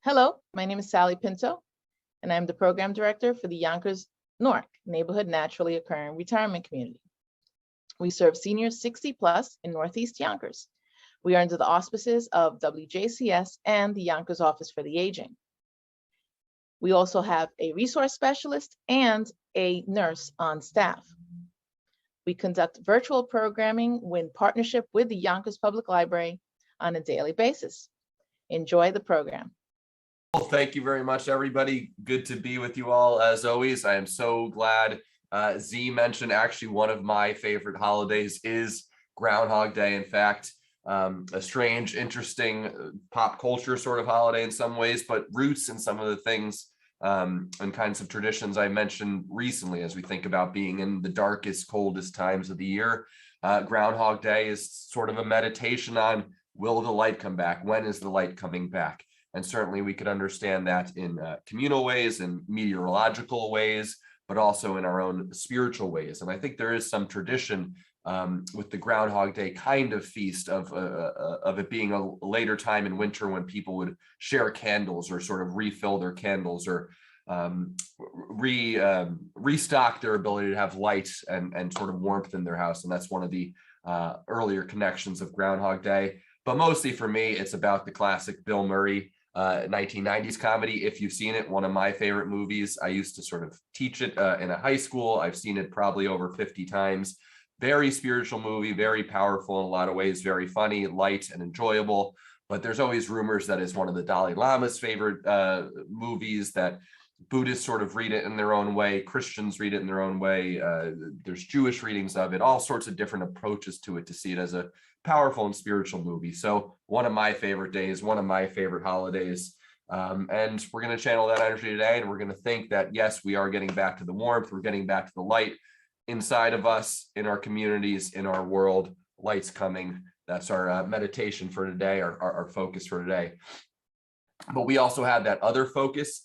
Hello, my name is Sally Pinto, and I'm the Program Director for the Yonkers Newark Neighborhood Naturally Occurring Retirement Community. We serve seniors 60 plus in Northeast Yonkers. We are under the auspices of WJCS and the Yonkers Office for the Aging. We also have a resource specialist and a nurse on staff. We conduct virtual programming in partnership with the Yonkers Public Library on a daily basis. Enjoy the program. Well, thank you very much, everybody. Good to be with you all as always. I am so glad Z mentioned actually one of my favorite holidays is Groundhog Day. In fact, a strange, interesting pop culture sort of holiday in some ways, but roots in some of the things and kinds of traditions I mentioned recently as we think about being in the darkest, coldest times of the year. Groundhog Day is sort of a meditation on, will the light come back? When is the light coming back? And certainly we could understand that in communal ways and meteorological ways, but also in our own spiritual ways. And I think there is some tradition with the Groundhog Day kind of feast of it being a later time in winter when people would share candles or sort of refill their candles or restock their ability to have light and sort of warmth in their house. And that's one of the earlier connections of Groundhog Day. But mostly for me, it's about the classic Bill Murray 1990s comedy. If you've seen it, one of my favorite movies. I used to sort of teach it in a high school. I've seen it probably over 50 times. Very spiritual movie, very powerful in a lot of ways, very funny, light, and enjoyable. But there's always rumors that it's one of the Dalai Lama's favorite movies, that Buddhists sort of read it in their own way, Christians read it in their own way. There's Jewish readings of it, all sorts of different approaches to it to see it as a powerful and spiritual movie. So one of my favorite days, one of my favorite holidays. And we're going to channel that energy today. And we're going to think that, yes, we are getting back to the warmth. We're getting back to the light inside of us, in our communities, in our world. Light's coming. That's our meditation for today, our focus for today. But we also have that other focus.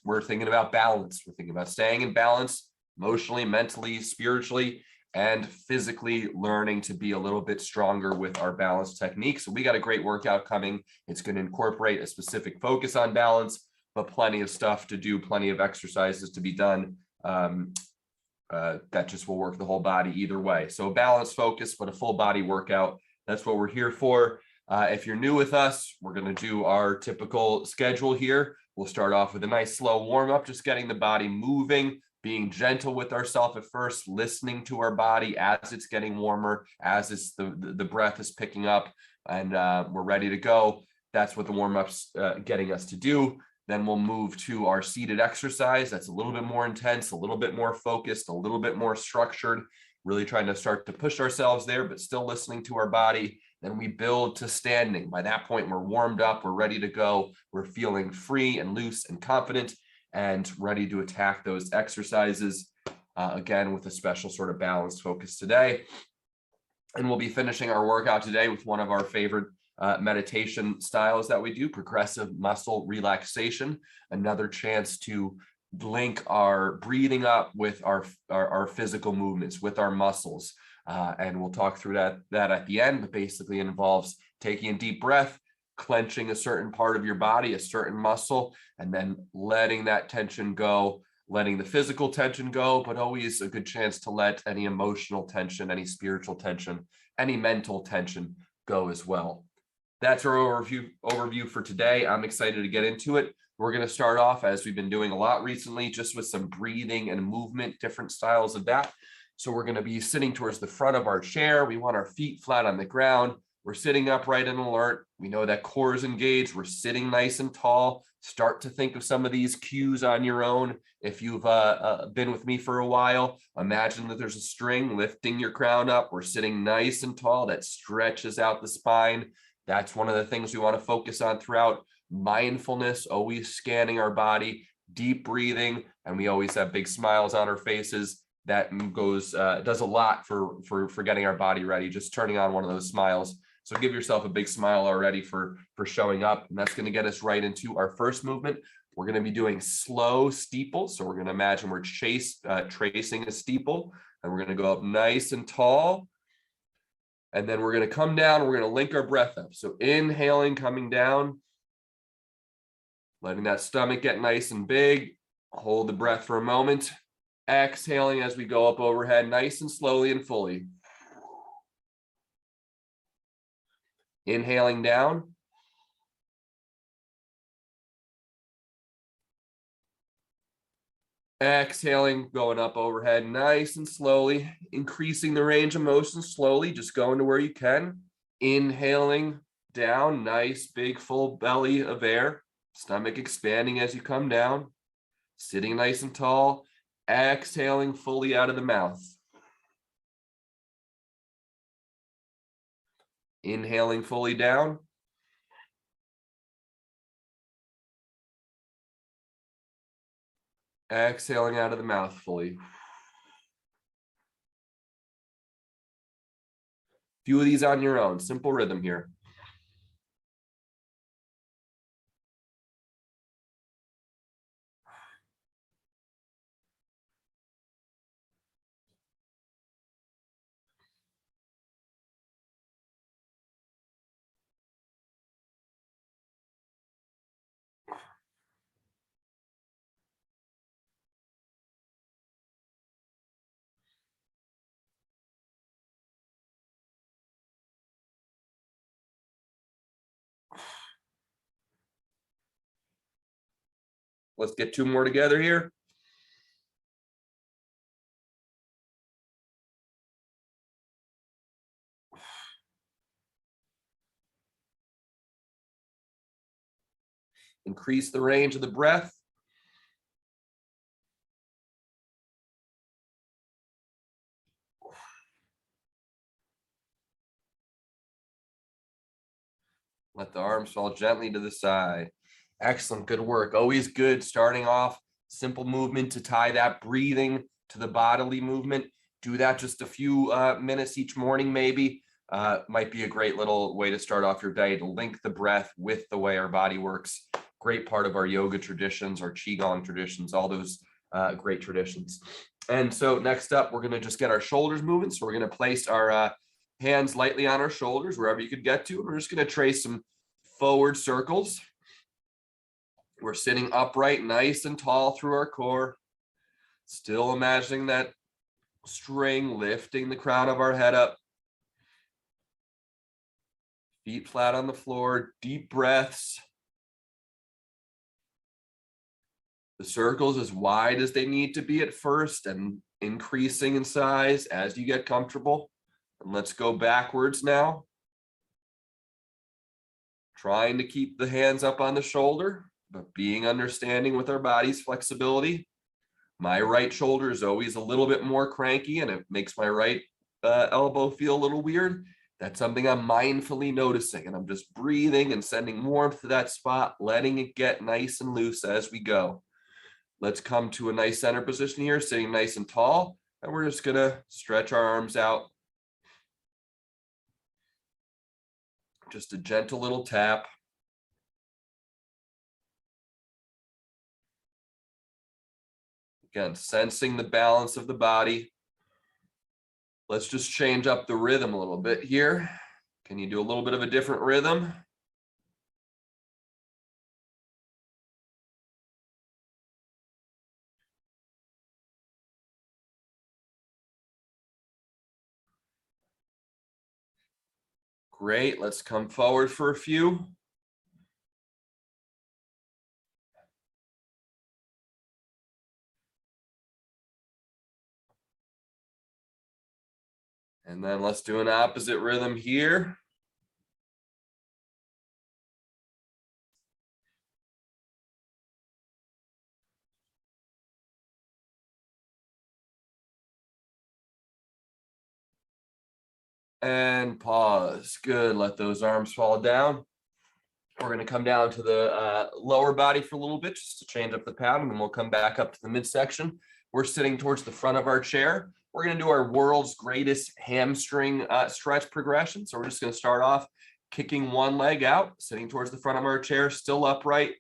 We're thinking about balance. We're thinking about staying in balance emotionally, mentally, spiritually, and physically, learning to be a little bit stronger with our balance techniques. So we got a great workout coming. It's going to incorporate a specific focus on balance, but plenty of stuff to do, plenty of exercises to be done. That just will work the whole body either way. So a balance focus, but a full body workout. That's what we're here for. If you're new with us, we're going to do our typical schedule here. We'll start off with a nice slow warm up, just getting the body moving, being gentle with ourselves at first, listening to our body as it's getting warmer, as it's the breath is picking up, and we're ready to go. That's what the warm-up's getting us to do. Then we'll move to our seated exercise. That's a little bit more intense, a little bit more focused, a little bit more structured, really trying to start to push ourselves there, but still listening to our body. Then we build to standing. By that point, we're warmed up, we're ready to go. We're feeling free and loose and confident and ready to attack those exercises, again, with a special sort of balanced focus today. And we'll be finishing our workout today with one of our favorite meditation styles that we do, progressive muscle relaxation, another chance to link our breathing up with our physical movements, with our muscles. And we'll talk through that at the end, but basically it involves taking a deep breath, clenching a certain part of your body, a certain muscle, and then letting that tension go, letting the physical tension go, but always a good chance to let any emotional tension, any spiritual tension, any mental tension go as well. That's our overview for today. I'm excited to get into it. We're going to start off, as we've been doing a lot recently, just with some breathing and movement, different styles of that. So we're going to be sitting towards the front of our chair. We want our feet flat on the ground. We're sitting upright and alert. We know that core is engaged. We're sitting nice and tall. Start to think of some of these cues on your own. If you've been with me for a while, imagine that there's a string lifting your crown up. We're sitting nice and tall. That stretches out the spine. That's one of the things we want to focus on throughout. Mindfulness, always scanning our body, deep breathing, and we always have big smiles on our faces. That does a lot for getting our body ready, just turning on one of those smiles. So give yourself a big smile already for showing up. And that's going to get us right into our first movement, We're going to be doing slow steeples. So we're going to imagine we're tracing a steeple, and we're going to go up nice and tall. And then we're going to come down. We're going to link our breath up. So inhaling, coming down, letting that stomach get nice and big. Hold the breath for a moment. Exhaling as we go up overhead, nice and slowly and fully. Inhaling down. Exhaling, going up overhead, nice and slowly, increasing the range of motion slowly, just going to where you can. Inhaling down, nice, big, full belly of air, stomach expanding as you come down, sitting nice and tall, exhaling fully out of the mouth. Inhaling fully down. Exhaling out of the mouth fully. Few of these on your own, simple rhythm here. Let's get two more together here. Increase the range of the breath. Let the arms fall gently to the side. Excellent, good work. Always good starting off. Simple movement to tie that breathing to the bodily movement. Do that just a few minutes each morning, maybe. Might be a great little way to start off your day, to link the breath with the way our body works. Great part of our yoga traditions, our qigong traditions, all those great traditions. And so next up, we're going to just get our shoulders moving. So we're going to place our hands lightly on our shoulders, wherever you could get to. And we're just going to trace some forward circles. We're sitting upright, nice and tall through our core. Still imagining that string lifting the crown of our head up. Feet flat on the floor, deep breaths. The circles as wide as they need to be at first and increasing in size as you get comfortable. And let's go backwards now. Trying to keep the hands up on the shoulder, but being understanding with our body's flexibility. My right shoulder is always a little bit more cranky, and it makes my right elbow feel a little weird. That's something I'm mindfully noticing, and I'm just breathing and sending warmth to that spot, letting it get nice and loose as we go. Let's come to a nice center position here, sitting nice and tall, and we're just gonna stretch our arms out. Just a gentle little tap. Again, sensing the balance of the body. Let's just change up the rhythm a little bit here. Can you do a little bit of a different rhythm? Great, let's come forward for a few. And then let's do an opposite rhythm here. And pause. Good. Let those arms fall down. We're going to come down to the lower body for a little bit just to change up the pattern, and then we'll come back up to the midsection. We're sitting towards the front of our chair. We're going to do our world's greatest hamstring stretch progression. So we're just going to start off kicking one leg out, sitting towards the front of our chair, still upright.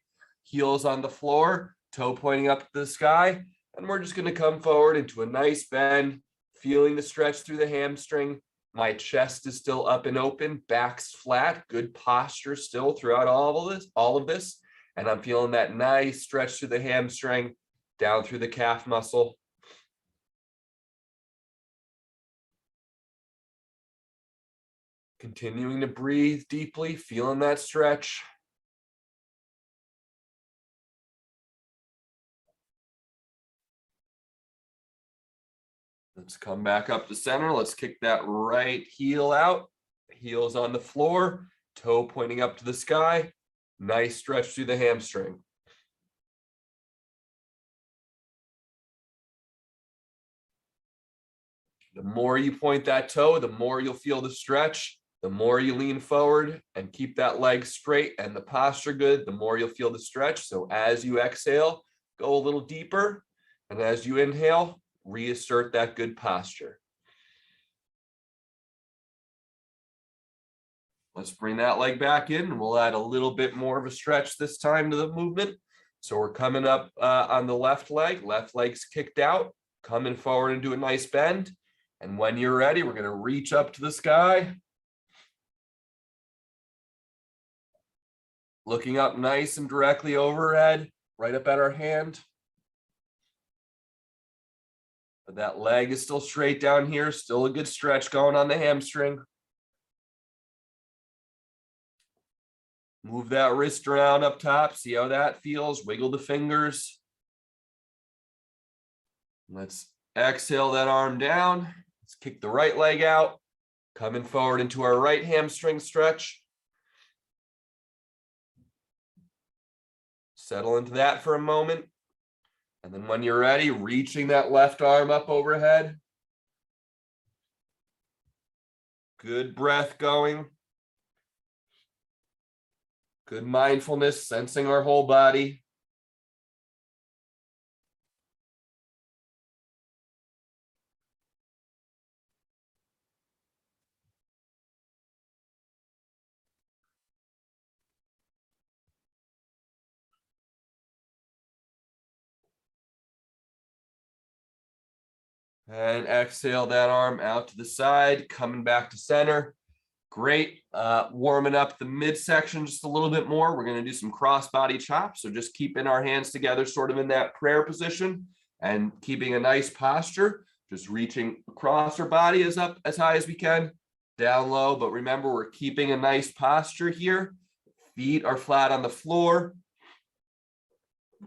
heels on the floor, toe pointing up to the sky. And we're just going to come forward into a nice bend, feeling the stretch through the hamstring. My chest is still up and open, back's flat, good posture still throughout all of this. And I'm feeling that nice stretch through the hamstring, down through the calf muscle. Continuing to breathe deeply, feeling that stretch. Let's come back up to center. Let's kick that right heel out. Heels on the floor, toe pointing up to the sky. Nice stretch through the hamstring. The more you point that toe, the more you'll feel the stretch. The more you lean forward and keep that leg straight and the posture good, the more you'll feel the stretch. So as you exhale, go a little deeper. And as you inhale, reassert that good posture. Let's bring that leg back in and we'll add a little bit more of a stretch this time to the movement. So we're coming up on the left leg's kicked out, coming forward into a nice bend. And when you're ready, we're going to reach up to the sky. Looking up nice and directly overhead, right up at our hand. But that leg is still straight down here, still a good stretch going on the hamstring. Move that wrist around up top, see how that feels, wiggle the fingers. Let's exhale that arm down. Let's kick the right leg out, coming forward into our right hamstring stretch. Settle into that for a moment. And then when you're ready, reaching that left arm up overhead. Good breath going. Good mindfulness, sensing our whole body. And exhale that arm out to the side, coming back to center. Great. Warming up the midsection just a little bit more. We're going to do some cross-body chops. So just keeping our hands together sort of in that prayer position and keeping a nice posture. Just reaching across our body up as high as we can, down low. But remember, we're keeping a nice posture here. Feet are flat on the floor.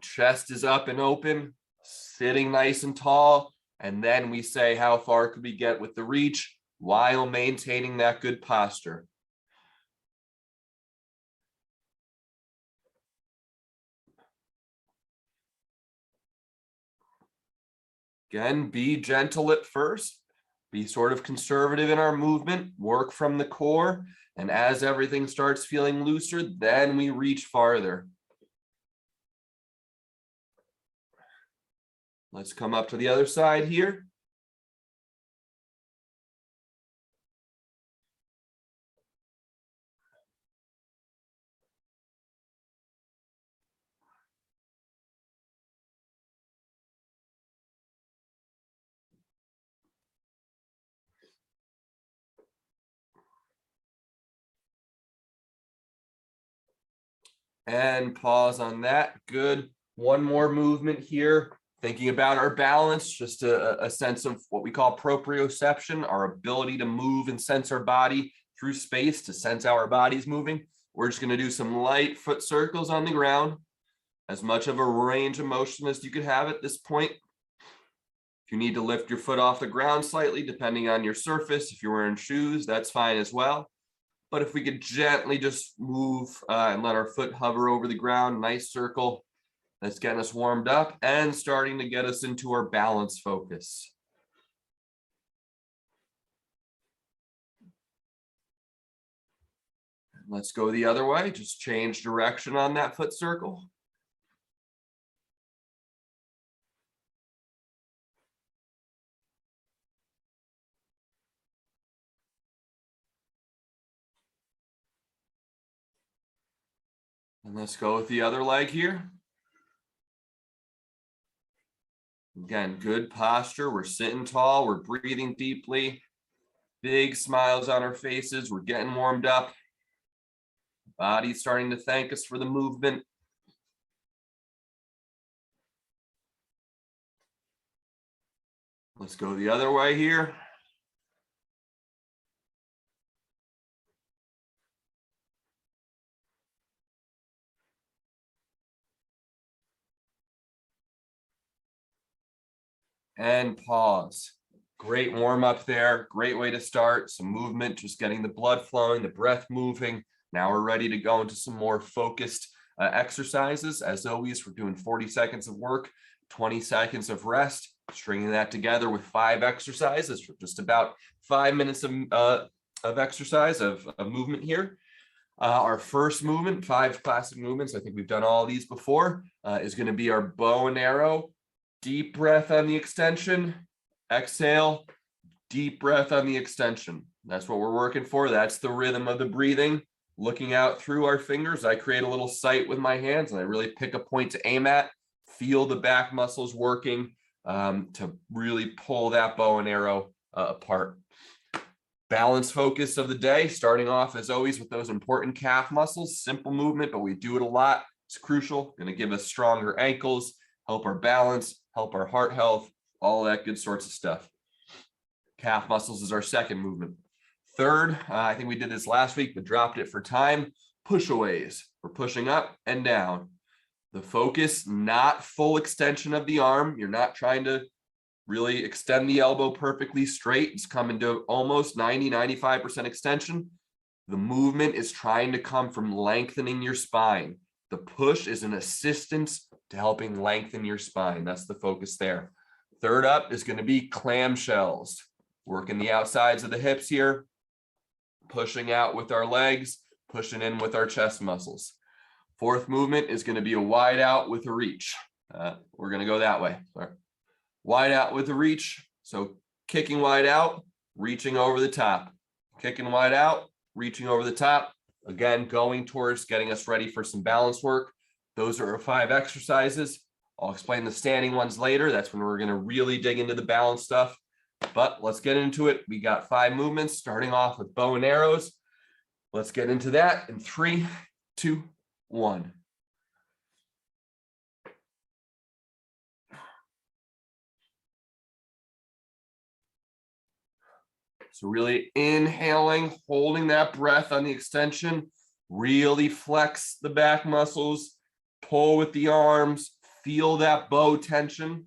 Chest is up and open, sitting nice and tall. And then we say, how far could we get with the reach while maintaining that good posture? Again, be gentle at first. Be sort of conservative in our movement. Work from the core. And as everything starts feeling looser, then we reach farther. Let's come up to the other side here. And pause on that. Good. One more movement here. Thinking about our balance, just a sense of what we call proprioception, our ability to move and sense our body through space, to sense how our body's moving. We're just going to do some light foot circles on the ground, as much of a range of motion as you could have at this point. If you need to lift your foot off the ground slightly, depending on your surface, if you're wearing shoes, that's fine as well. But if we could gently just move and let our foot hover over the ground, nice circle. That's getting us warmed up and starting to get us into our balance focus. Let's go the other way. Just change direction on that foot circle. And let's go with the other leg here. Again, good posture. We're sitting tall. We're breathing deeply. Big smiles on our faces. We're getting warmed up. Body's starting to thank us for the movement. Let's go the other way here. And pause. Great warm up there. Great way to start. Some movement, just getting the blood flowing, the breath moving. Now we're ready to go into some more focused exercises. As always, we're doing 40 seconds of work, 20 seconds of rest, stringing that together with 5 exercises for just about 5 minutes of exercise, of movement here. Our first movement, 5 classic movements, I think we've done all these before, is going to be our bow and arrow. Deep breath on the extension, exhale, deep breath on the extension. That's what we're working for. That's the rhythm of the breathing. Looking out through our fingers, I create a little sight with my hands and I really pick a point to aim at, feel the back muscles working to really pull that bow and arrow apart. Balance focus of the day, starting off as always with those important calf muscles. Simple movement, but we do it a lot. It's crucial, going to give us stronger ankles, help our balance, help our heart health, all that good sorts of stuff. Calf muscles is our second movement. Third, I think we did this last week, but dropped it for time. Push-aways. We're pushing up and down. The focus, not full extension of the arm. You're not trying to really extend the elbow perfectly straight. It's coming to almost 90-95% extension. The movement is trying to come from lengthening your spine. The push is an assistance to helping lengthen your spine. That's the focus there. Third up is going to be clam shells. Working the outsides of the hips here, pushing out with our legs, pushing in with our chest muscles. Fourth movement is going to be a wide out with a reach. We're going to go that way. Sorry. Wide out with a reach. So kicking wide out, reaching over the top. Kicking wide out, reaching over the top. Again, going towards getting us ready for some balance work. Those are our 5 exercises. I'll explain the standing ones later. That's when we're going to really dig into the balance stuff. But let's get into it. We got 5 movements, starting off with bow and arrows. Let's get into that in 3, 2, 1. So really inhaling, holding that breath on the extension, really flex the back muscles, pull with the arms, feel that bow tension.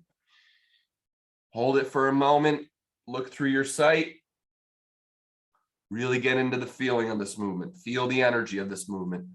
Hold it for a moment, look through your sight. Really get into the feeling of this movement. Feel the energy of this movement.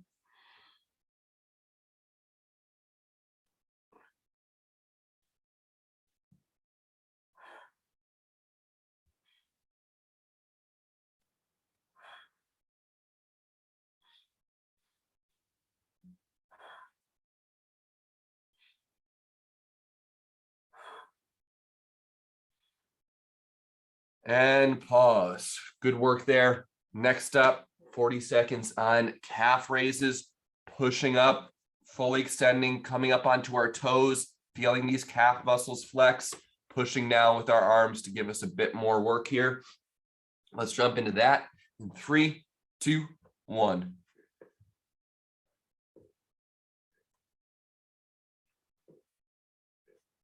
And pause. Good work there. Next up, 40 seconds on calf raises, pushing up, fully extending, coming up onto our toes, feeling these calf muscles flex, pushing down with our arms to give us a bit more work here. Let's jump into that in 3, 2, 1.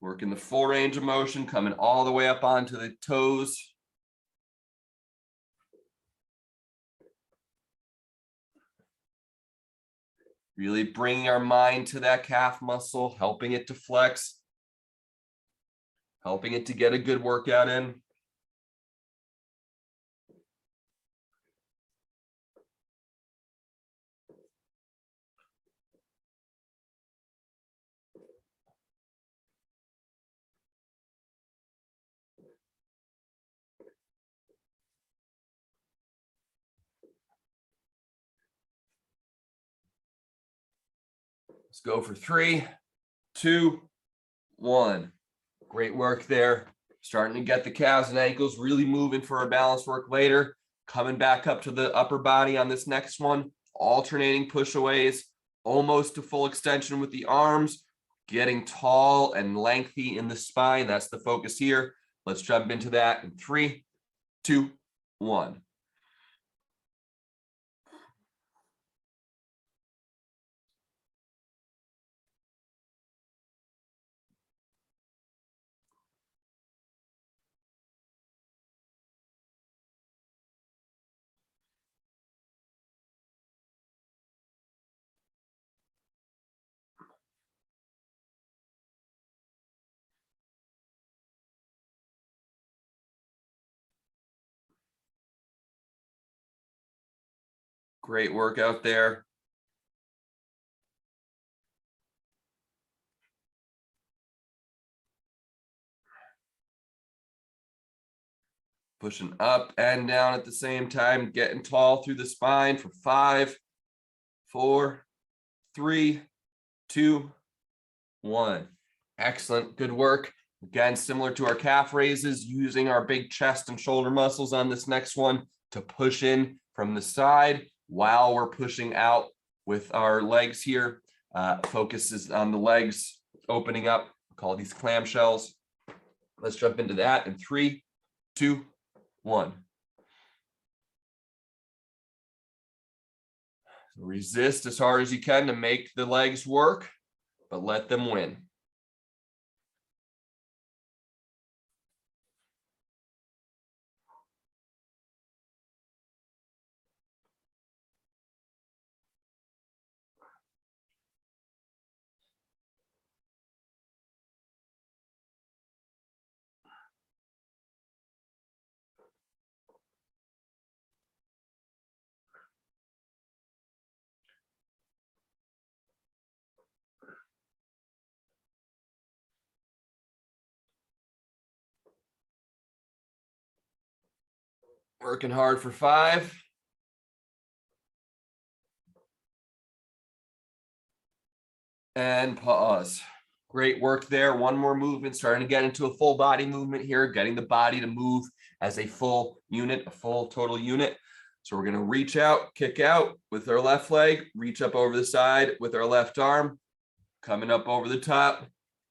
Working the full range of motion, coming all the way up onto the toes. Really bringing our mind to that calf muscle, helping it to flex, helping it to get a good workout in. Let's go for 3, 2, 1. Great work there. Starting to get the calves and ankles really moving for our balance work later. Coming back up to the upper body on this next one. Alternating push-aways, almost to full extension with the arms, getting tall and lengthy in the spine. That's the focus here. Let's jump into that in 3, 2, 1. Great workout there. Pushing up and down at the same time, getting tall through the spine for 5, 4, 3, 2, 1. Excellent. Good work. Again, similar to our calf raises, using our big chest and shoulder muscles on this next one to push in from the side while we're pushing out with our legs here. Focus is on the legs opening up. We call these clam shells. Let's jump into that in 3, 2, 1. Resist as hard as you can to make the legs work, but let them win. Working hard for 5. And pause. Great work there. One more movement, starting to get into a full body movement here, getting the body to move as a full unit, a full total unit. So we're going to reach out, kick out with our left leg, reach up over the side with our left arm, coming up over the top,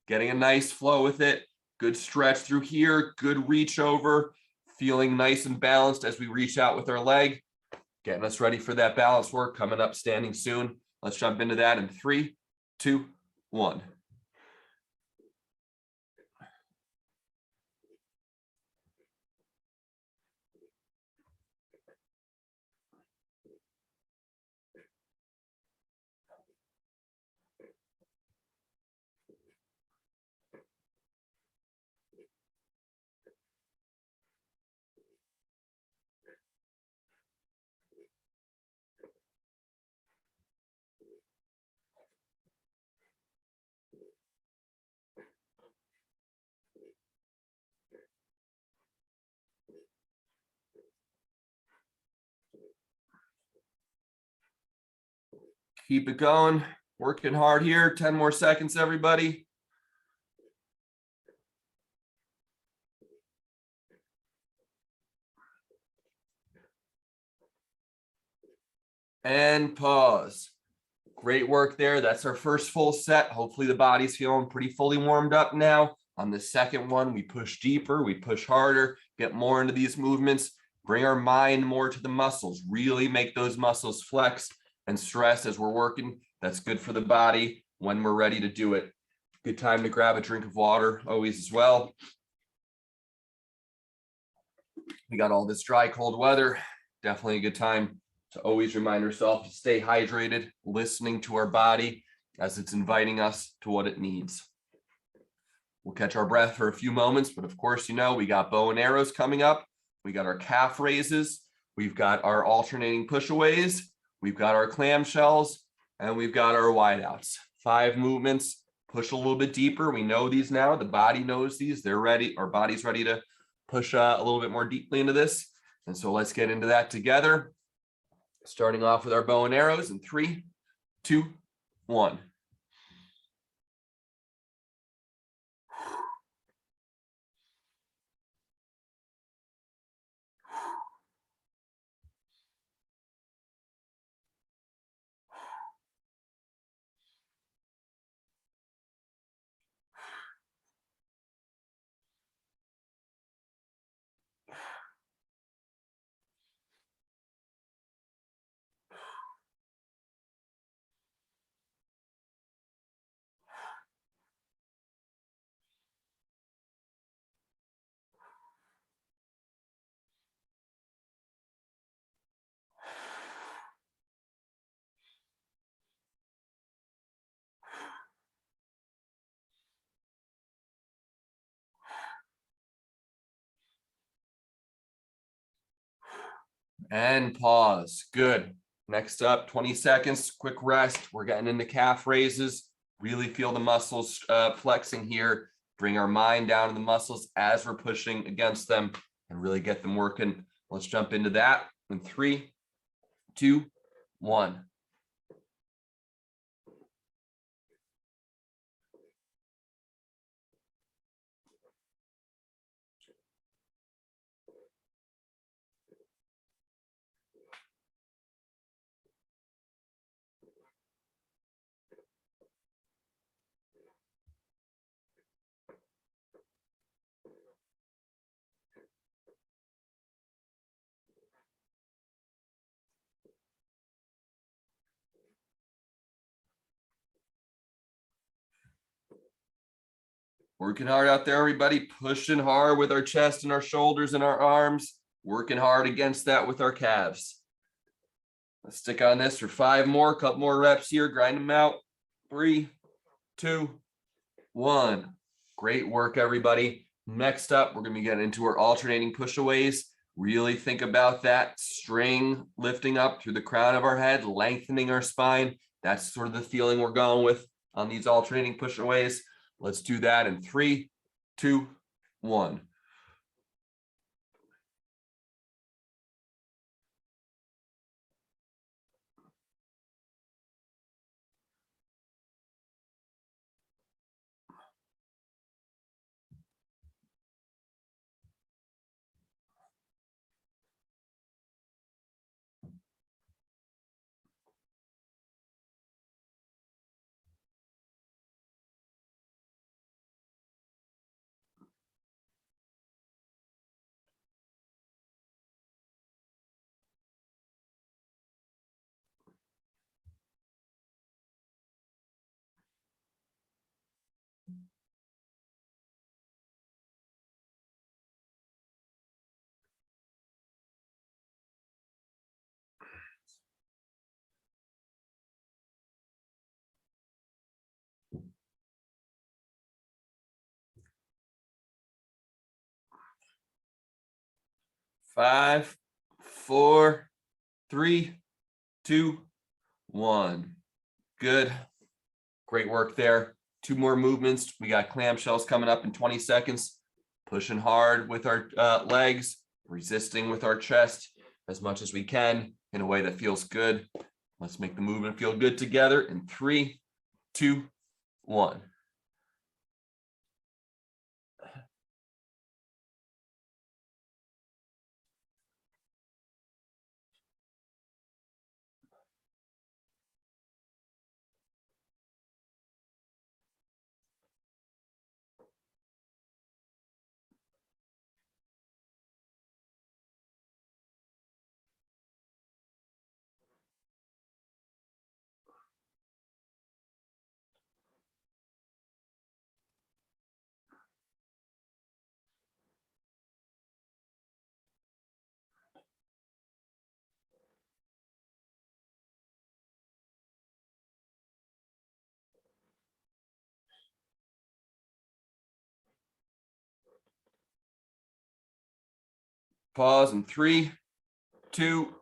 getting a nice flow with it. Good stretch through here, good reach over, feeling nice and balanced as we reach out with our leg, getting us ready for that balance work coming up standing soon. Let's jump into that in 3, 2, 1. Keep it going. Working hard here. 10 more seconds, everybody. And pause. Great work there. That's our first full set. Hopefully the body's feeling pretty fully warmed up now. On the second one, we push deeper, we push harder, get more into these movements, bring our mind more to the muscles, really make those muscles flex and stress as we're working. That's good for the body when we're ready to do it. Good time to grab a drink of water always as well. We got all this dry, cold weather. Definitely a good time to always remind ourselves to stay hydrated, listening to our body as it's inviting us to what it needs. We'll catch our breath for a few moments, but of course, you know, we got bow and arrows coming up. We got our calf raises. We've got our alternating pushaways. We've got our clam shells, and we've got our wideouts. 5 movements, push a little bit deeper. We know these now. The body knows these. They're ready. Our body's ready to push a little bit more deeply into this. And so let's get into that together. Starting off with our bow and arrows in 3, 2, 1. And pause. Good. Next up, 20 seconds, quick rest. We're getting into calf raises. Really feel the muscles flexing here. Bring our mind down to the muscles as we're pushing against them and really get them working. Let's jump into that in 3, 2, 1. Working hard out there, everybody. Pushing hard with our chest and our shoulders and our arms. Working hard against that with our calves. Let's stick on this for 5 more. Couple more reps here. Grind them out. 3, 2, 1. Great work, everybody. Next up, we're going to be getting into our alternating pushaways. Really think about that string lifting up through the crown of our head, lengthening our spine. That's sort of the feeling we're going with on these alternating pushaways. Let's do that in 3, 2, 1. Five, 4, 3, 2, 1. Good. Great work there. 2 more movements. We got clam shells coming up in 20 seconds. Pushing hard with our legs, resisting with our chest as much as we can in a way that feels good. Let's make the movement feel good together in 3, 2, 1. Pause in 3, 2,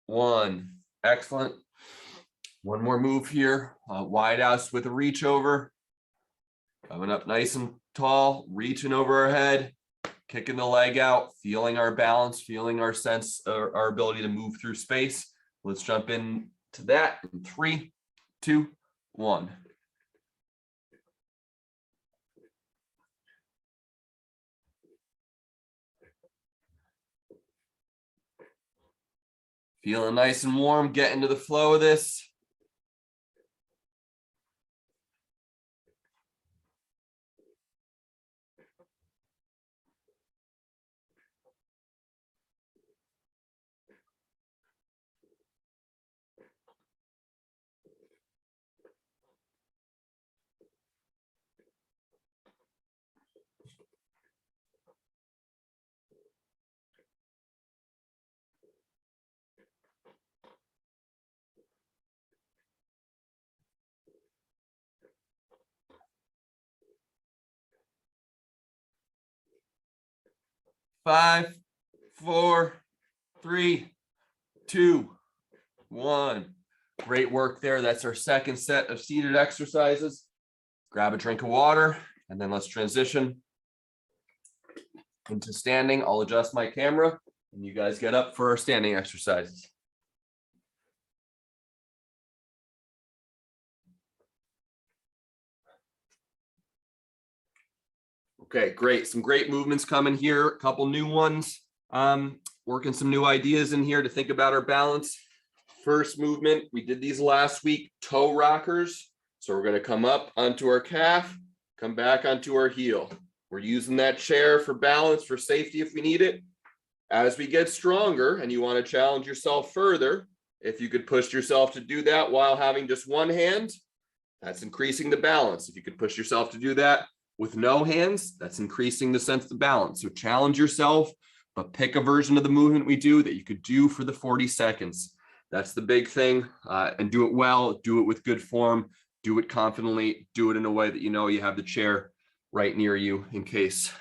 1. Excellent. One more move here. Wide outs with a reach over. Coming up nice and tall, reaching over our head, kicking the leg out, feeling our balance, feeling our sense, our ability to move through space. Let's jump in to that in 3, 2, 1. Feeling nice and warm, get into the flow of this. Five, 4, 3, 2, 1. Great work there. That's our second set of seated exercises. Grab a drink of water, and then let's transition into standing. I'll adjust my camera, and you guys get up for our standing exercises. Okay, great. Some great movements coming here. A couple new ones. Working some new ideas in here to think about our balance. First movement, we did these last week, toe rockers. So we're going to come up onto our calf, come back onto our heel. We're using that chair for balance, for safety if we need it. As we get stronger and you want to challenge yourself further, if you could push yourself to do that while having just one hand, that's increasing the balance. If you could push yourself to do that with no hands, that's increasing the sense of balance. So challenge yourself, but pick a version of the movement we do that you could do for the 40 seconds. That's the big thing. And do it well, do it with good form, do it confidently, do it in a way that you know you have the chair right near you in case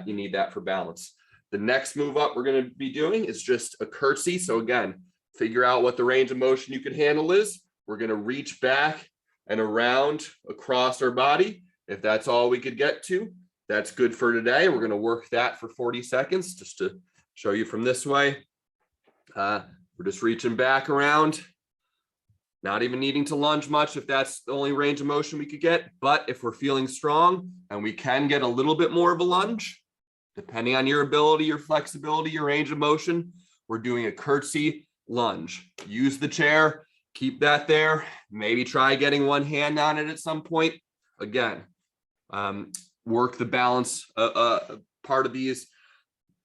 you need that for balance. The next move up we're going to be doing is just a curtsy. So again, figure out what the range of motion you can handle is. We're going to reach back and around across our body. If that's all we could get to, that's good for today. We're going to work that for 40 seconds just to show you from this way. We're just reaching back around, not even needing to lunge much if that's the only range of motion we could get. But if we're feeling strong and we can get a little bit more of a lunge, depending on your ability, your flexibility, your range of motion, we're doing a curtsy lunge. Use the chair, keep that there. Maybe try getting one hand on it at some point. Again, work the balance part of these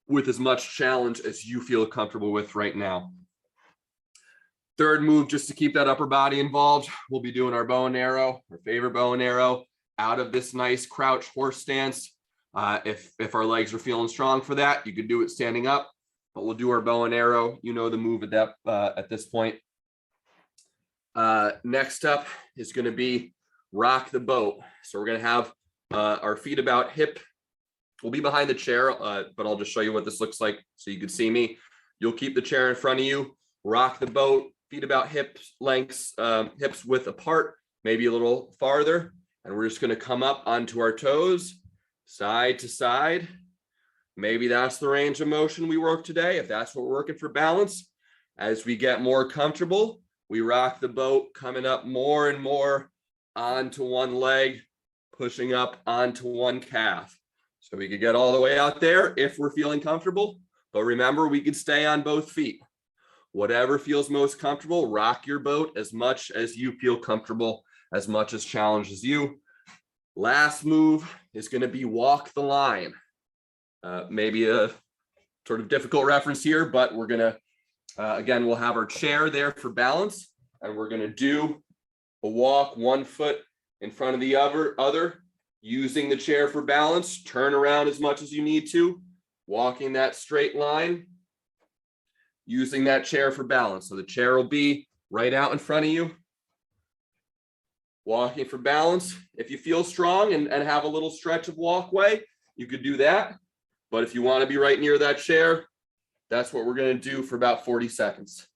with as much challenge as you feel comfortable with right now. Third move, just to keep that upper body involved, we'll be doing our bow and arrow, our favorite bow and arrow, out of this nice crouch horse stance. If our legs are feeling strong for that, you could do it standing up, but we'll do our bow and arrow. You know the move at this point. Next up is going to be rock the boat. So we're going to have our feet about hip. We'll be behind the chair, but I'll just show you what this looks like so you can see me. You'll keep the chair in front of you, rock the boat, feet about hip lengths, hips width apart, maybe a little farther. And we're just going to come up onto our toes, side to side. Maybe that's the range of motion we work today, if that's what we're working for balance. As we get more comfortable, we rock the boat, coming up more and more onto one leg, pushing up onto one calf. So we could get all the way out there if we're feeling comfortable. But remember, we could stay on both feet. Whatever feels most comfortable, rock your boat as much as you feel comfortable, as much as challenges you. Last move is going to be walk the line. Maybe a sort of difficult reference here, but we're going to, again, we'll have our chair there for balance, and we're going to do a walk, one foot in front of the other, using the chair for balance. Turn around as much as you need to, walking that straight line, using that chair for balance. So the chair will be right out in front of you, walking for balance. If you feel strong and have a little stretch of walkway, you could do that. But if you want to be right near that chair, that's what we're going to do for about 40 seconds.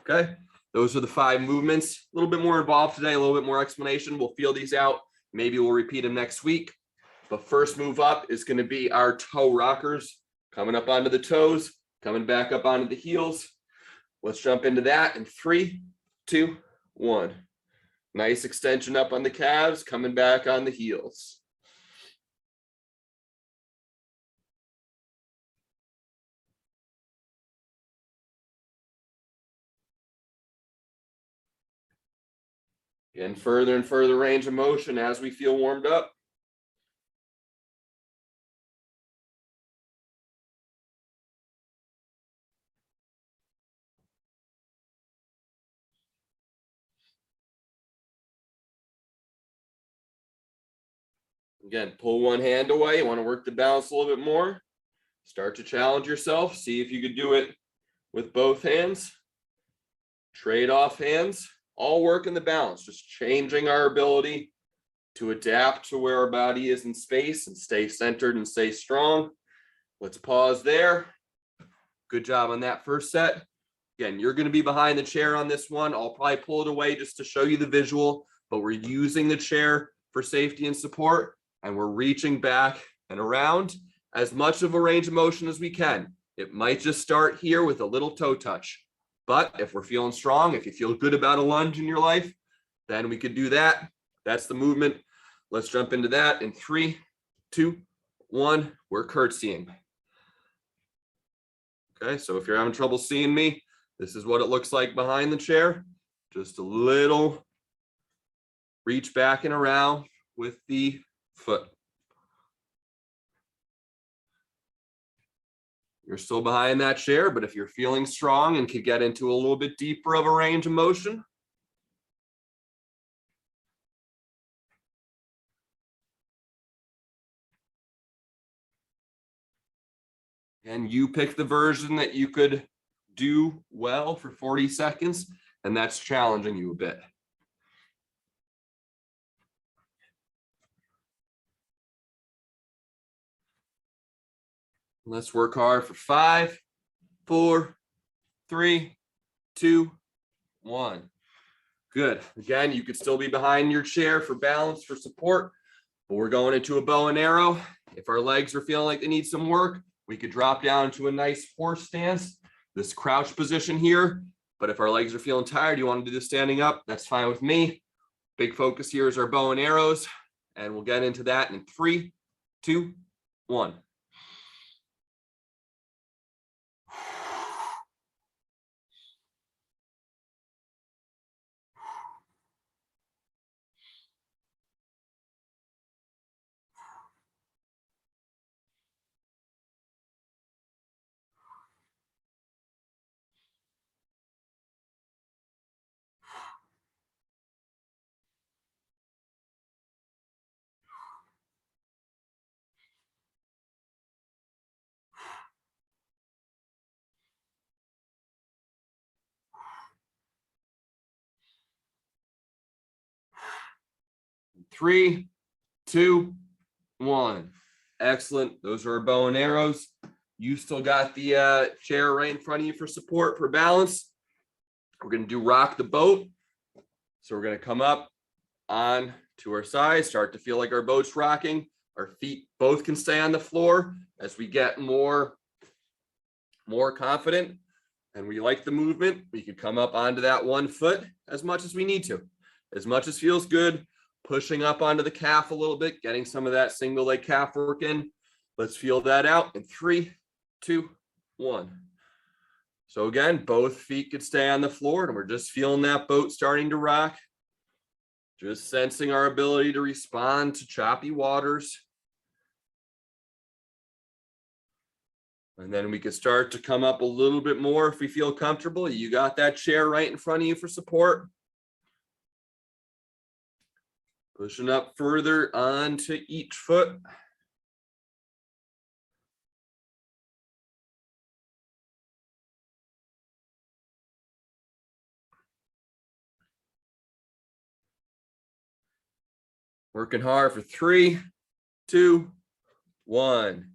Okay, those are the 5 movements. A little bit more involved today, a little bit more explanation. We'll feel these out. Maybe we'll repeat them next week. But first move up is going to be our toe rockers, coming up onto the toes, coming back up onto the heels. Let's jump into that in 3, 2, 1. Nice extension up on the calves, coming back on the heels. Again, further and further range of motion as we feel warmed up. Again, pull one hand away. You want to work the balance a little bit more. Start to challenge yourself. See if you could do it with both hands. Trade off hands. All work in the balance. Just changing our ability to adapt to where our body is in space and stay centered and stay strong. Let's pause there. Good job on that first set. Again, you're going to be behind the chair on this one. I'll probably pull it away just to show you the visual, but we're using the chair for safety and support, and we're reaching back and around as much of a range of motion as we can. It might just start here with a little toe touch, but if we're feeling strong, if you feel good about a lunge in your life, then we could do that. That's the movement. Let's jump into that in 3, 2, 1. We're curtsying. Okay, so if you're having trouble seeing me, this is what it looks like behind the chair. Just a little reach back and around with the foot. You're still behind that chair, but if you're feeling strong and could get into a little bit deeper of a range of motion, and you pick the version that you could do well for 40 seconds, and that's challenging you a bit. Let's work hard for 5, 4, 3, 2, 1. Good. Again, you could still be behind your chair for balance, for support, but we're going into a bow and arrow. If our legs are feeling like they need some work, we could drop down to a nice horse stance, this crouch position here. But if our legs are feeling tired, you want to do this standing up, that's fine with me. Big focus here is our bow and arrows, and we'll get into that in 3, 2, 1. Three, 2, 1. Excellent. Those are our bow and arrows. You still got the chair right in front of you for support, for balance. We're going to do rock the boat. So we're going to come up on to our side, start to feel like our boat's rocking. Our feet both can stay on the floor as we get more confident and we like the movement. We could come up onto that one foot as much as we need to, as much as feels good. Pushing up onto the calf a little bit, getting some of that single leg calf work in. Let's feel that out in 3, 2, 1. So again, both feet could stay on the floor and we're just feeling that boat starting to rock. Just sensing our ability to respond to choppy waters. And then we could start to come up a little bit more if we feel comfortable. You got that chair right in front of you for support. Pushing up further onto each foot. Working hard for 3, 2, 1.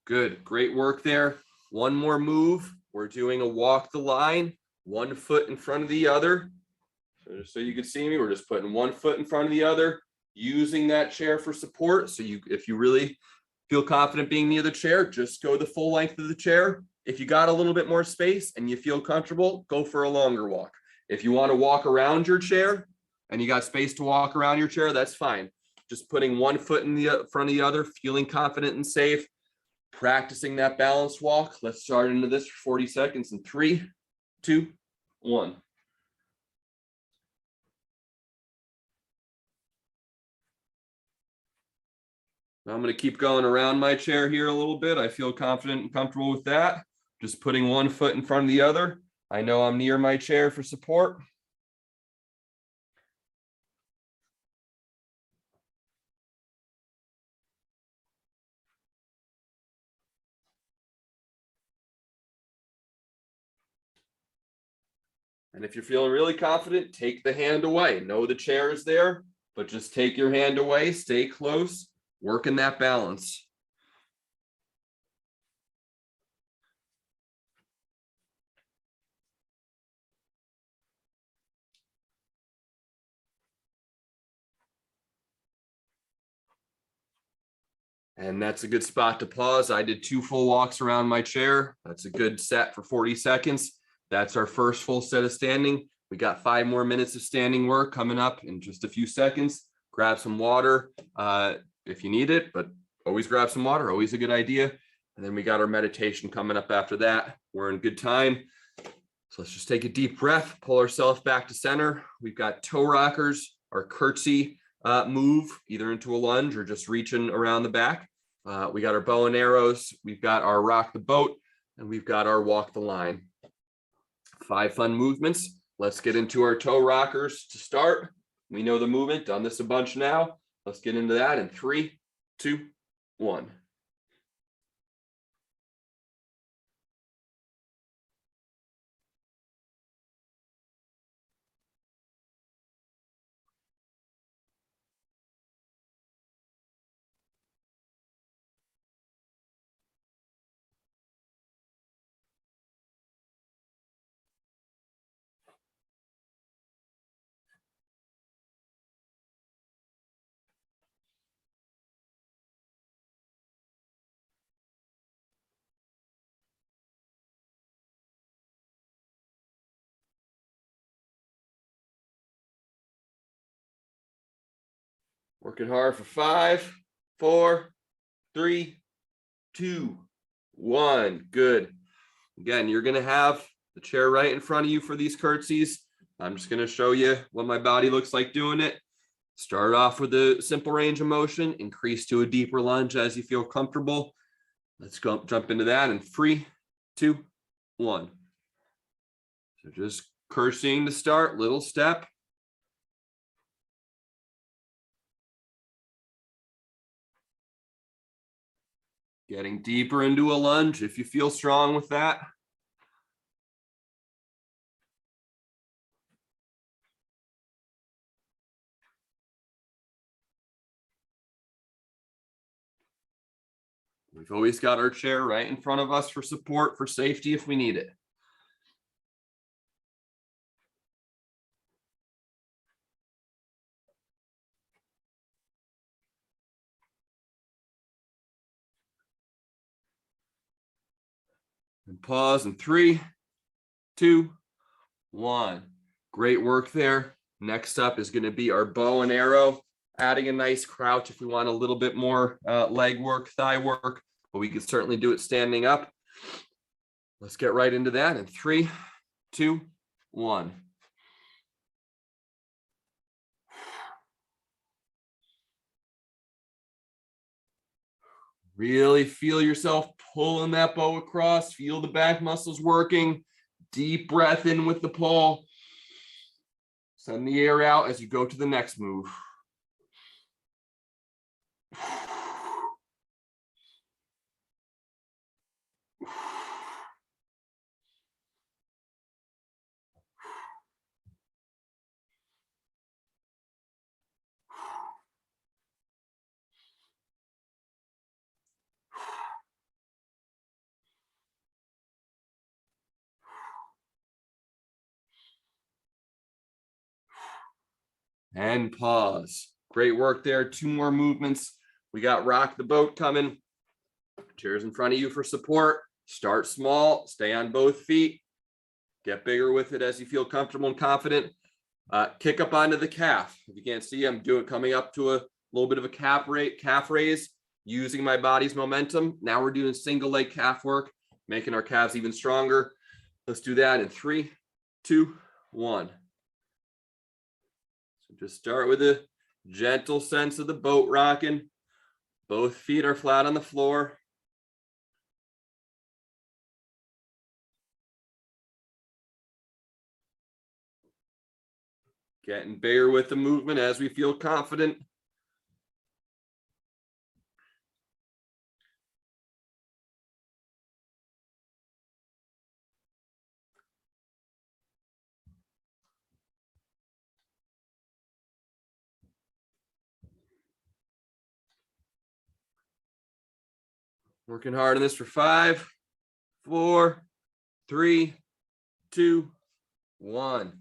Good. Great work there. One more move. We're doing a walk the line, one foot in front of the other. So just so you can see me, we're just putting one foot in front of the other, using that chair for support. So if you really feel confident being near the chair, just go the full length of the chair. If you got a little bit more space and you feel comfortable, go for a longer walk. If you want to walk around your chair and you got space to walk around your chair, that's fine. Just putting one foot in the front of the other, feeling confident and safe, practicing that balance walk. Let's start into this for 40 seconds in 3, 2, 1. I'm going to keep going around my chair here a little bit. I feel confident and comfortable with that. Just putting one foot in front of the other. I know I'm near my chair for support. And if you're feeling really confident, take the hand away. Know the chair is there, but just take your hand away, stay close, work in that balance. And that's a good spot to pause. I did 2 full walks around my chair. That's a good set for 40 seconds. That's our first full set of standing. We got 5 more minutes of standing work coming up in just a few seconds. Grab some water if you need it, but always grab some water, always a good idea. And then we got our meditation coming up after that. We're in good time. So let's just take a deep breath, pull ourselves back to center. We've got toe rockers, our curtsy move, either into a lunge or just reaching around the back. We got our bow and arrows. We've got our rock the boat, and we've got our walk the line. 5 fun movements. Let's get into our toe rockers to start. We know the movement, done this a bunch now. Let's get into that in 3, 2, 1. Working hard for 5, 4, 3, 2, 1. Good. Again, you're going to have the chair right in front of you for these curtsies. I'm just going to show you what my body looks like doing it. Start off with a simple range of motion, increase to a deeper lunge as you feel comfortable. Let's go jump into that in 3, 2, 1. So just curtsying to start, little step. Getting deeper into a lunge if you feel strong with that. We've always got our chair right in front of us for support, for safety if we need it. And pause in 3, 2, 1. Great work there. Next up is going to be our bow and arrow, adding a nice crouch if we want a little bit more leg work, thigh work, but we can certainly do it standing up. Let's get right into that in 3, 2, 1. Really feel yourself pulling that bow across. Feel the back muscles working. Deep breath in with the pull. Send the air out as you go to the next move. And pause. Great work there. 2 more movements. We got rock the boat coming. Chairs in front of you for support. Start small. Stay on both feet. Get bigger with it as you feel comfortable and confident. Kick up onto the calf. If you can't see, I'm coming up to a little bit of a calf raise, using my body's momentum. Now we're doing single leg calf work, making our calves even stronger. Let's do that in 3, 2, 1. So just start with a gentle sense of the boat rocking. Both feet are flat on the floor. Getting bigger with the movement as we feel confident. Working hard on this for 5, 4, 3, 2, 1.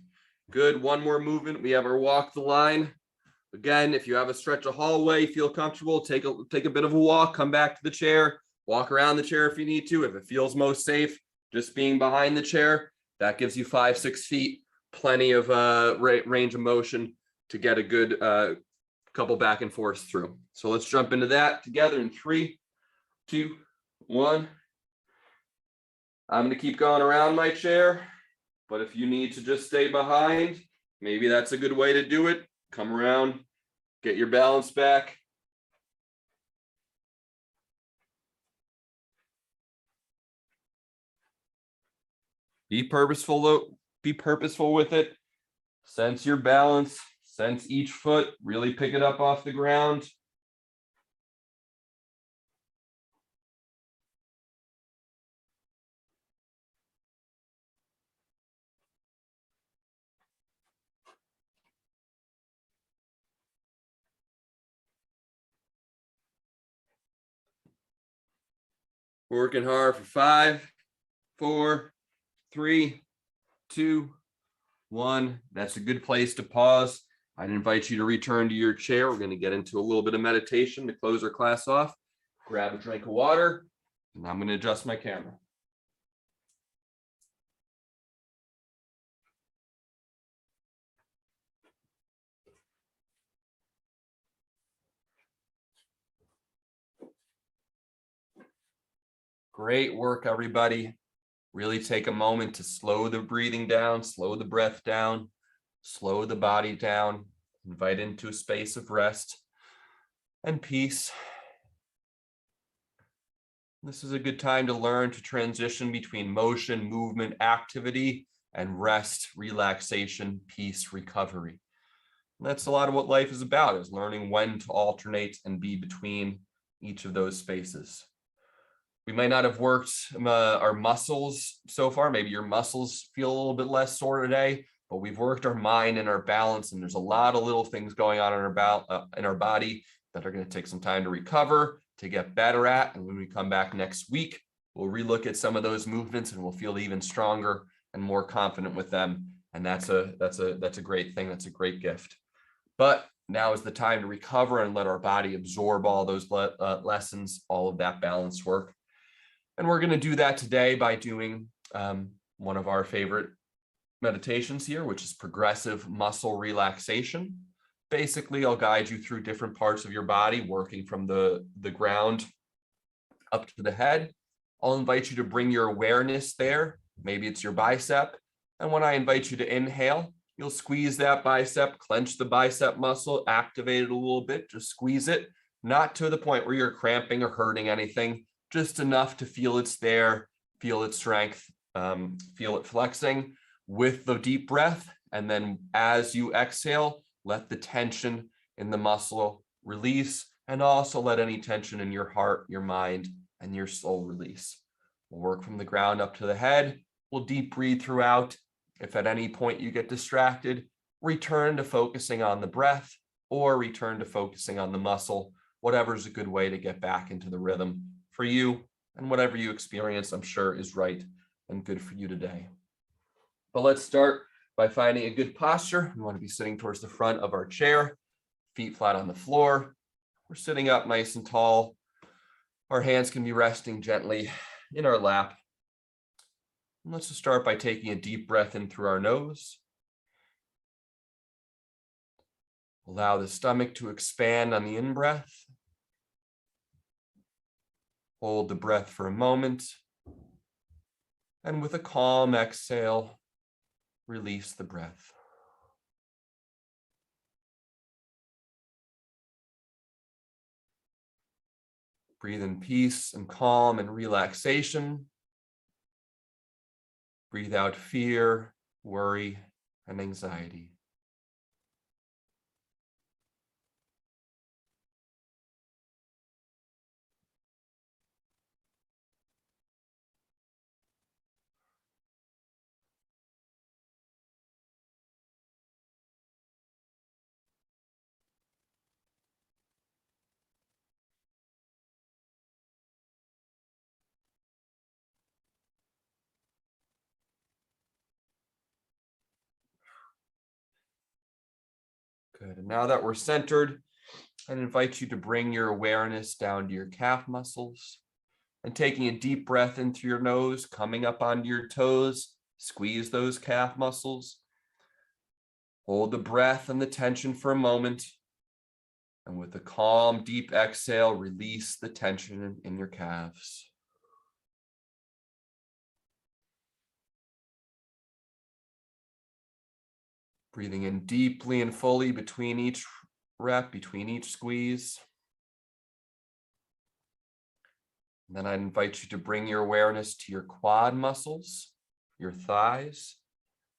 Good. 1 more movement. We have our walk the line. Again, if you have a stretch of hallway, feel comfortable, take a bit of a walk, come back to the chair, walk around the chair if you need to. If it feels most safe, just being behind the chair, that gives you 5-6 feet, plenty of range of motion to get a good couple back and forth through. So let's jump into that together in 3, 2, 1. I'm going to keep going around my chair, but if you need to just stay behind, maybe that's a good way to do it. Come around, get your balance back. Be purposeful with it. Sense your balance, sense each foot, really pick it up off the ground. Working hard for 5, 4, 3, 2, 1. That's a good place to pause. I'd invite you to return to your chair. We're going to get into a little bit of meditation to close our class off. Grab a drink of water, and I'm going to adjust my camera. Great work, everybody. Really take a moment to slow the breathing down, slow the breath down, slow the body down, invite into a space of rest and peace. This is a good time to learn to transition between motion, movement, activity, and rest, relaxation, peace, recovery. And that's a lot of what life is about, is learning when to alternate and be between each of those spaces. We might not have worked our muscles so far. Maybe your muscles feel a little bit less sore today, but we've worked our mind and our balance, and there's a lot of little things going on in our body that are going to take some time to recover, to get better at. And when we come back next week, we'll relook at some of those movements and we'll feel even stronger and more confident with them. And that's a great thing. That's a great gift. But now is the time to recover and let our body absorb all those lessons, all of that balance work. And we're going to do that today by doing one of our favorite meditations here, which is progressive muscle relaxation. Basically, I'll guide you through different parts of your body, working from the ground up to the head. I'll invite you to bring your awareness there. Maybe it's your bicep. And when I invite you to inhale, you'll squeeze that bicep, clench the bicep muscle, activate it a little bit, just squeeze it, not to the point where you're cramping or hurting anything, just enough to feel it's there, feel its strength, feel it flexing with the deep breath. And then as you exhale, let the tension in the muscle release, and also let any tension in your heart, your mind, and your soul release. We'll work from the ground up to the head. We'll deep breathe throughout. If at any point you get distracted, return to focusing on the breath or return to focusing on the muscle, whatever's a good way to get back into the rhythm for you, and whatever you experience, I'm sure is right and good for you today. But let's start by finding a good posture. We want to be sitting towards the front of our chair, feet flat on the floor. We're sitting up nice and tall. Our hands can be resting gently in our lap. And let's just start by taking a deep breath in through our nose. Allow the stomach to expand on the in-breath. Hold the breath for a moment. And with a calm exhale, release the breath. Breathe in peace and calm and relaxation. Breathe out fear, worry, and anxiety. Good. And now that we're centered, I invite you to bring your awareness down to your calf muscles and taking a deep breath in through your nose, coming up onto your toes, squeeze those calf muscles. Hold the breath and the tension for a moment. And with a calm, deep exhale, release the tension in your calves. Breathing in deeply and fully between each rep, between each squeeze. And then I invite you to bring your awareness to your quad muscles, your thighs,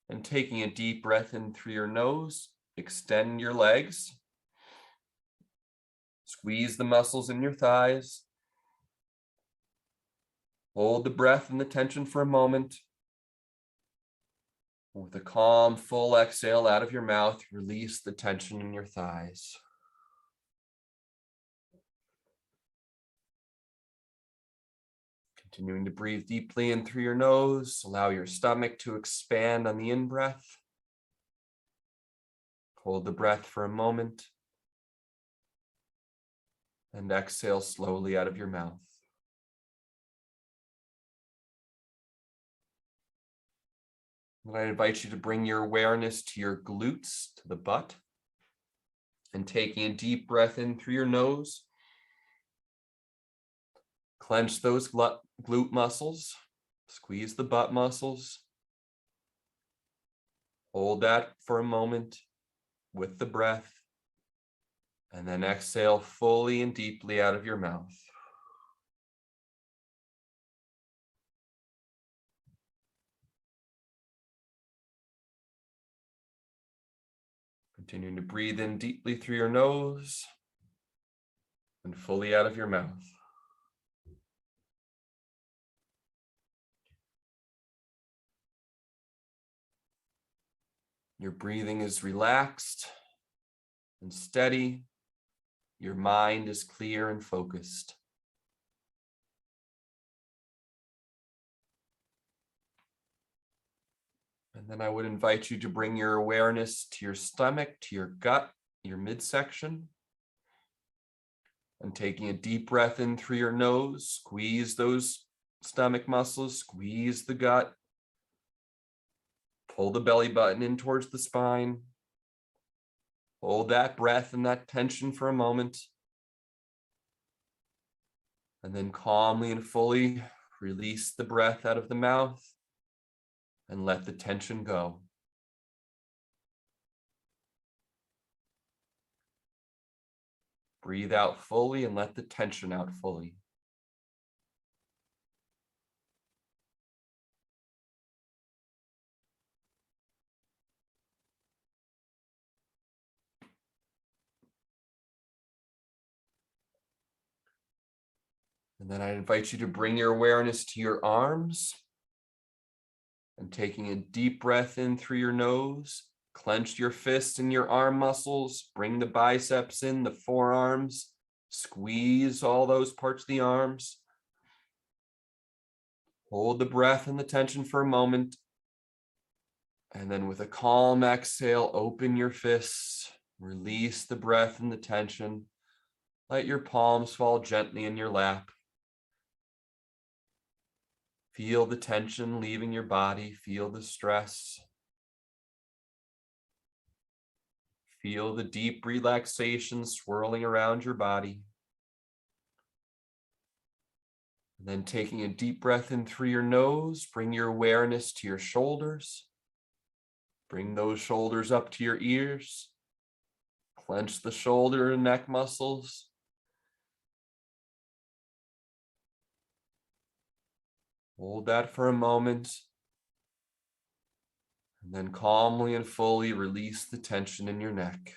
and taking a deep breath in through your nose, extend your legs. Squeeze the muscles in your thighs. Hold the breath and the tension for a moment. With a calm, full exhale out of your mouth, release the tension in your thighs. Continuing to breathe deeply in through your nose. Allow your stomach to expand on the in-breath. Hold the breath for a moment. And exhale slowly out of your mouth. And I invite you to bring your awareness to your glutes, to the butt. And taking a deep breath in through your nose. Clench those glute muscles. Squeeze the butt muscles. Hold that for a moment with the breath. And then exhale fully and deeply out of your mouth. Continuing to breathe in deeply through your nose and fully out of your mouth. Your breathing is relaxed and steady. Your mind is clear and focused. And then I would invite you to bring your awareness to your stomach, to your gut, your midsection. And taking a deep breath in through your nose, squeeze those stomach muscles, squeeze the gut. Pull the belly button in towards the spine. Hold that breath and that tension for a moment. And then calmly and fully release the breath out of the mouth and let the tension go. Breathe out fully and let the tension out fully. And then I invite you to bring your awareness to your arms and taking a deep breath in through your nose, clench your fists and your arm muscles, bring the biceps in, the forearms, squeeze all those parts of the arms. Hold the breath and the tension for a moment. And then with a calm exhale, open your fists, release the breath and the tension. Let your palms fall gently in your lap. Feel the tension leaving your body. Feel the stress. Feel the deep relaxation swirling around your body. And then taking a deep breath in through your nose, bring your awareness to your shoulders. Bring those shoulders up to your ears. Clench the shoulder and neck muscles. Hold that for a moment. And then calmly and fully release the tension in your neck.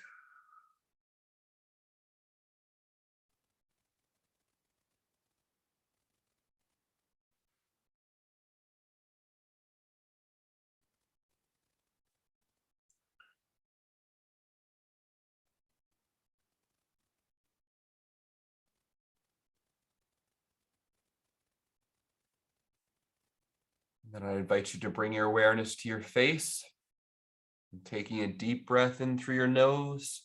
And then I invite you to bring your awareness to your face. And taking a deep breath in through your nose,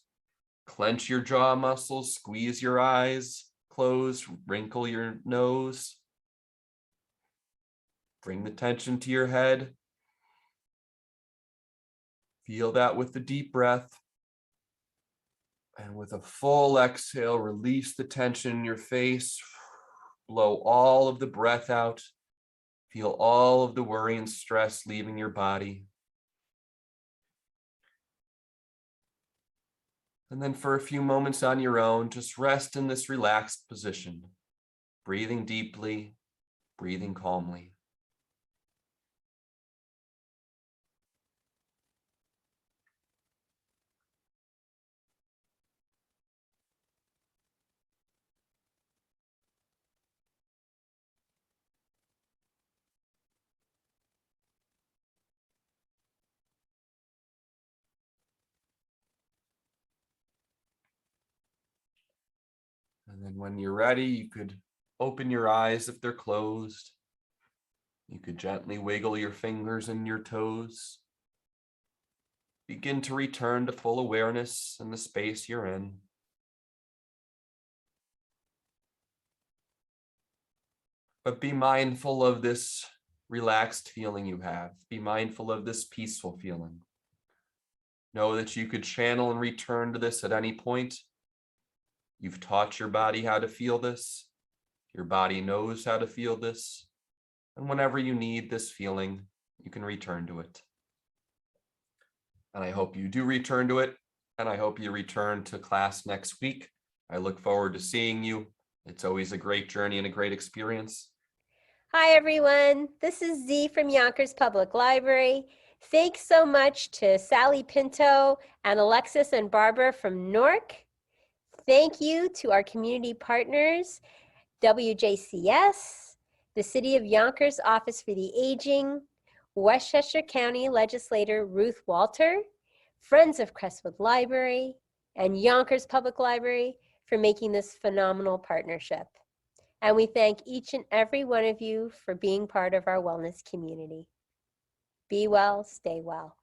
Clench your jaw muscles, squeeze your eyes closed, wrinkle your nose. Bring the tension to your head. Feel that with the deep breath. And with a full exhale, release the tension in your face. Blow all of the breath out. Feel all of the worry and stress leaving your body. And then for a few moments on your own, just rest in this relaxed position, breathing deeply, breathing calmly. And then when you're ready, you could open your eyes if they're closed. You could gently wiggle your fingers and your toes. Begin to return to full awareness in the space you're in. But be mindful of this relaxed feeling you have. Be mindful of this peaceful feeling. Know that you could channel and return to this at any point. You've taught your body how to feel this. Your body knows how to feel this. And whenever you need this feeling, you can return to it. And I hope you do return to it. And I hope you return to class next week. I look forward to seeing you. It's always a great journey and a great experience. Hi, everyone. This is Z from Yonkers Public Library. Thanks so much to Sally Pinto and Alexis and Barbara from Newark. Thank you to our community partners, WJCS, the City of Yonkers Office for the Aging, Westchester County Legislator Ruth Walter, Friends of Crestwood Library, and Yonkers Public Library for making this phenomenal partnership. And we thank each and every one of you for being part of our wellness community. Be well, stay well.